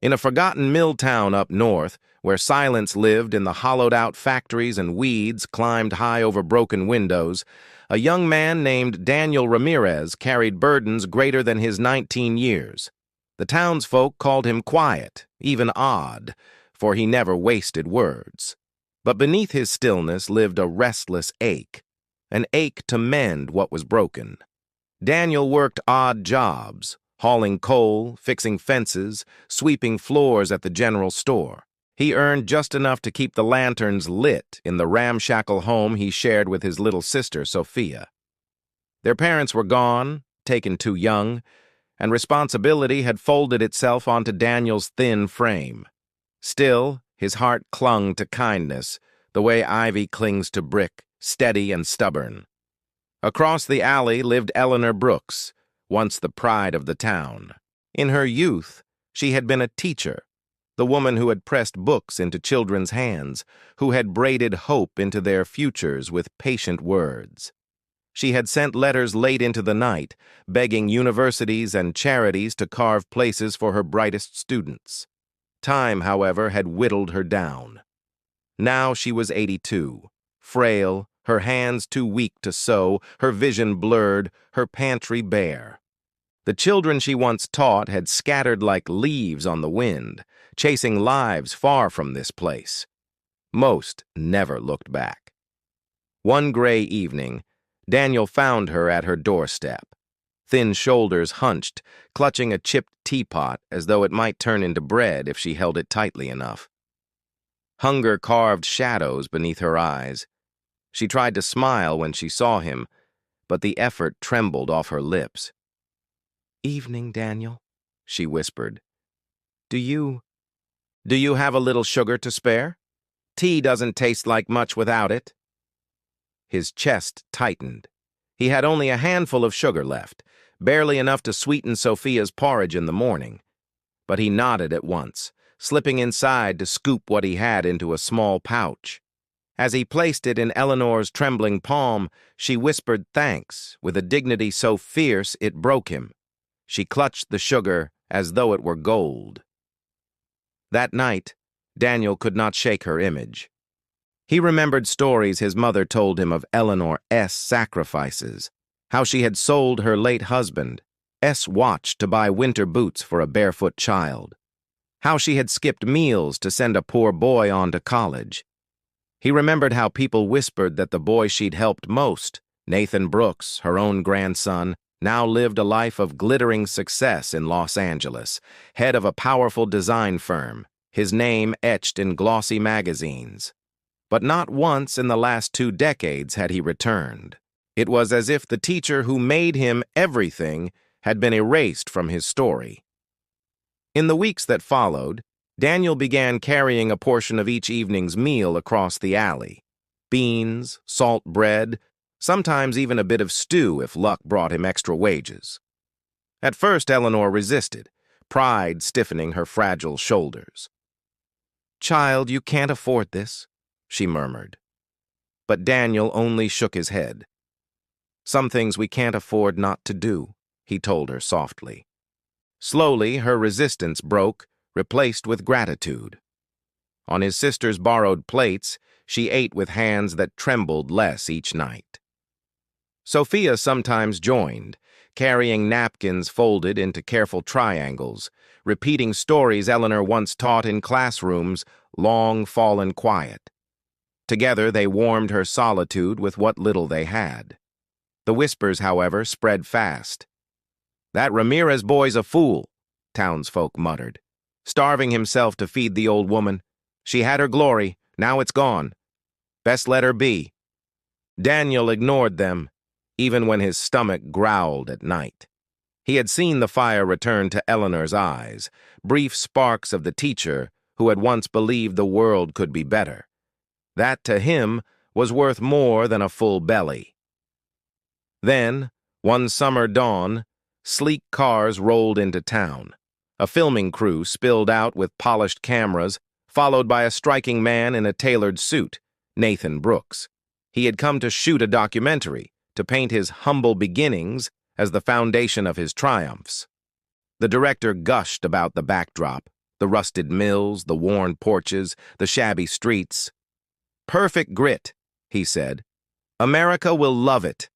In a forgotten mill town up north, where silence lived in the hollowed-out factories and weeds climbed high over broken windows, a young man named Daniel Ramirez carried burdens greater than his 19 years. The townsfolk called him quiet, even odd, for he never wasted words. But beneath his stillness lived a restless ache, an ache to mend what was broken. Daniel worked odd jobs, hauling coal, fixing fences, sweeping floors at the general store. He earned just enough to keep the lanterns lit in the ramshackle home he shared with his little sister, Sophia. Their parents were gone, taken too young, and responsibility had folded itself onto Daniel's thin frame. Still, his heart clung to kindness, the way ivy clings to brick, steady and stubborn. Across the alley lived Eleanor Brooks, once the pride of the town. In her youth, she had been a teacher, the woman who had pressed books into children's hands, who had braided hope into their futures with patient words. She had sent letters late into the night, begging universities and charities to carve places for her brightest students. Time, however, had whittled her down. Now she was 82, frail, her hands too weak to sew, her vision blurred, her pantry bare. The children she once taught had scattered like leaves on the wind, chasing lives far from this place. Most never looked back. One gray evening, Daniel found her at her doorstep, thin shoulders hunched, clutching a chipped teapot as though it might turn into bread if she held it tightly enough. Hunger carved shadows beneath her eyes. She tried to smile when she saw him, but the effort trembled off her lips. "Evening, Daniel," she whispered. Do you have a little sugar to spare? Tea doesn't taste like much without it." His chest tightened. He had only a handful of sugar left, barely enough to sweeten Sophia's porridge in the morning. But he nodded at once, slipping inside to scoop what he had into a small pouch. As he placed it in Eleanor's trembling palm, she whispered thanks with a dignity so fierce it broke him. She clutched the sugar as though it were gold. That night, Daniel could not shake her image. He remembered stories his mother told him of Eleanor's sacrifices, how she had sold her late husband's watch to buy winter boots for a barefoot child, how she had skipped meals to send a poor boy on to college. He remembered how people whispered that the boy she'd helped most, Nathan Brooks, her own grandson, now lived a life of glittering success in Los Angeles, head of a powerful design firm, his name etched in glossy magazines. But not once in the last 2 decades had he returned. It was as if the teacher who made him everything had been erased from his story. In the weeks that followed, Daniel began carrying a portion of each evening's meal across the alley. Beans, salt bread, sometimes even a bit of stew if luck brought him extra wages. At first, Eleanor resisted, pride stiffening her fragile shoulders. "Child, you can't afford this," she murmured. But Daniel only shook his head. "Some things we can't afford not to do," he told her softly. Slowly, her resistance broke, replaced with gratitude. On his sister's borrowed plates, she ate with hands that trembled less each night. Sophia sometimes joined, carrying napkins folded into careful triangles, repeating stories Eleanor once taught in classrooms, long fallen quiet. Together they warmed her solitude with what little they had. The whispers, however, spread fast. "That Ramirez boy's a fool," townsfolk muttered. "Starving himself to feed the old woman. She had her glory, now it's gone. Best let her be." Daniel ignored them, even when his stomach growled at night. He had seen the fire return to Eleanor's eyes, brief sparks of the teacher who had once believed the world could be better. That, to him, was worth more than a full belly. Then, one summer dawn, sleek cars rolled into town. A filming crew spilled out with polished cameras, followed by a striking man in a tailored suit, Nathan Brooks. He had come to shoot a documentary, to paint his humble beginnings as the foundation of his triumphs. The director gushed about the backdrop, The rusted mills, the worn porches, the shabby streets. "Perfect grit," he said. "America will love it."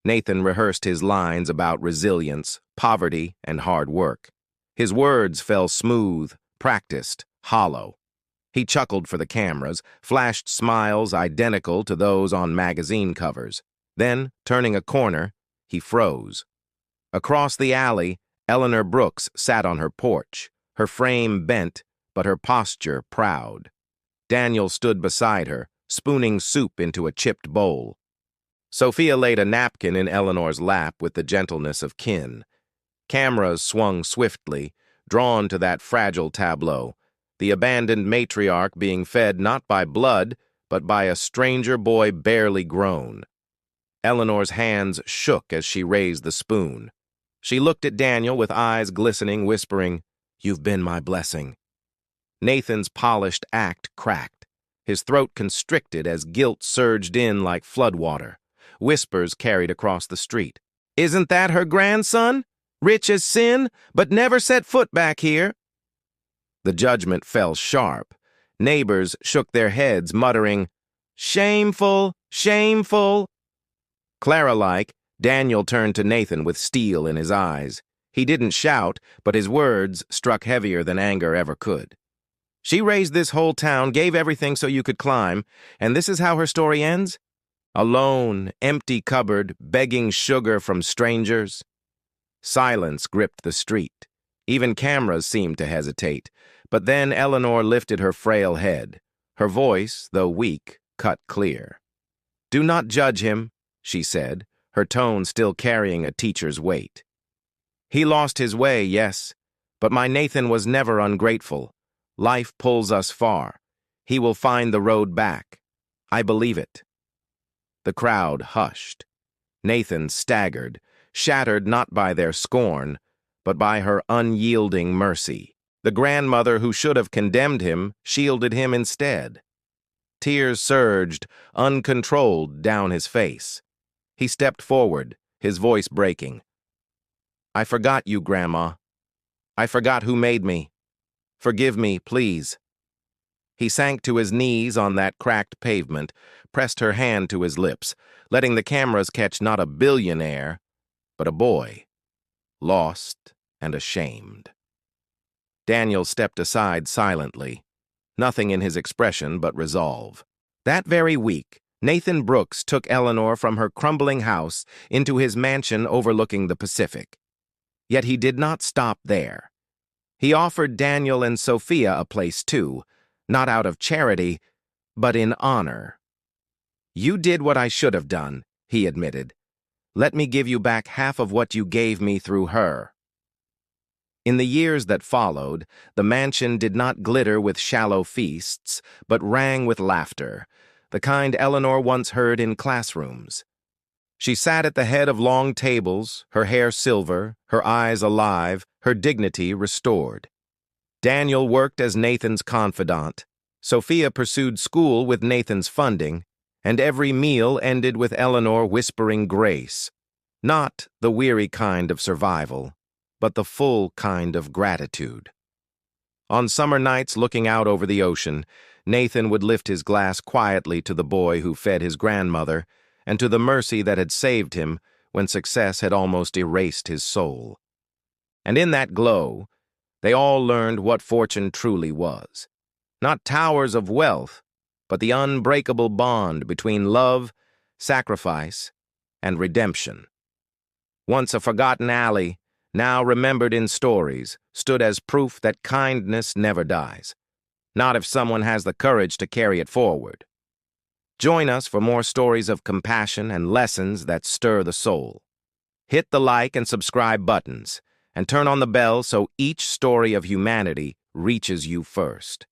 Nathan rehearsed his lines about resilience, poverty, and hard work. His words fell smooth, practiced, hollow. He chuckled for the cameras, flashed smiles identical to those on magazine covers. Then, turning a corner, he froze. Across the alley, Eleanor Brooks sat on her porch, her frame bent, but her posture proud. Daniel stood beside her, spooning soup into a chipped bowl. Sophia laid a napkin in Eleanor's lap with the gentleness of kin. Cameras swung swiftly, drawn to that fragile tableau, the abandoned matriarch being fed not by blood, but by a stranger boy barely grown. Eleanor's hands shook as she raised the spoon. She looked at Daniel with eyes glistening, whispering, "You've been my blessing." Nathan's polished act cracked. His throat constricted as guilt surged in like floodwater. Whispers carried across the street. "Isn't that her grandson? Rich as sin, but never set foot back here." The judgment fell sharp. Neighbors shook their heads, muttering, "Shameful, shameful." Clara-like, Daniel turned to Nathan with steel in his eyes. He didn't shout, but his words struck heavier than anger ever could. "She raised this whole town, gave everything so you could climb, and this is how her story ends? Alone, empty cupboard, begging sugar from strangers?" Silence gripped the street. Even cameras seemed to hesitate. But then Eleanor lifted her frail head. Her voice, though weak, cut clear. "Do not judge him," she said, her tone still carrying a teacher's weight. "He lost his way, yes, but my Nathan was never ungrateful. Life pulls us far. He will find the road back. I believe it." The crowd hushed. Nathan staggered, shattered not by their scorn, but by her unyielding mercy. The grandmother who should have condemned him shielded him instead. Tears surged, uncontrolled, down his face. He stepped forward, his voice breaking. "I forgot you, Grandma. I forgot who made me. Forgive me, please." He sank to his knees on that cracked pavement, pressed her hand to his lips, letting the cameras catch not a billionaire, but a boy, lost and ashamed. Daniel stepped aside silently, nothing in his expression but resolve. That very week, Nathan Brooks took Eleanor from her crumbling house into his mansion overlooking the Pacific. Yet he did not stop there. He offered Daniel and Sophia a place too, not out of charity, but in honor. "You did what I should have done," he admitted. "Let me give you back half of what you gave me through her." In the years that followed, the mansion did not glitter with shallow feasts, but rang with laughter, the kind Eleanor once heard in classrooms. She sat at the head of long tables, her hair silver, her eyes alive, her dignity restored. Daniel worked as Nathan's confidant. Sophia pursued school with Nathan's funding, and every meal ended with Eleanor whispering grace. Not the weary kind of survival, but the full kind of gratitude. On summer nights looking out over the ocean, Nathan would lift his glass quietly to the boy who fed his grandmother and to the mercy that had saved him when success had almost erased his soul. And in that glow, they all learned what fortune truly was. Not towers of wealth, but the unbreakable bond between love, sacrifice, and redemption. Once a forgotten alley, now remembered in stories, stood as proof that kindness never dies. Not if someone has the courage to carry it forward. Join us for more stories of compassion and lessons that stir the soul. Hit the like and subscribe buttons, and turn on the bell so each story of humanity reaches you first.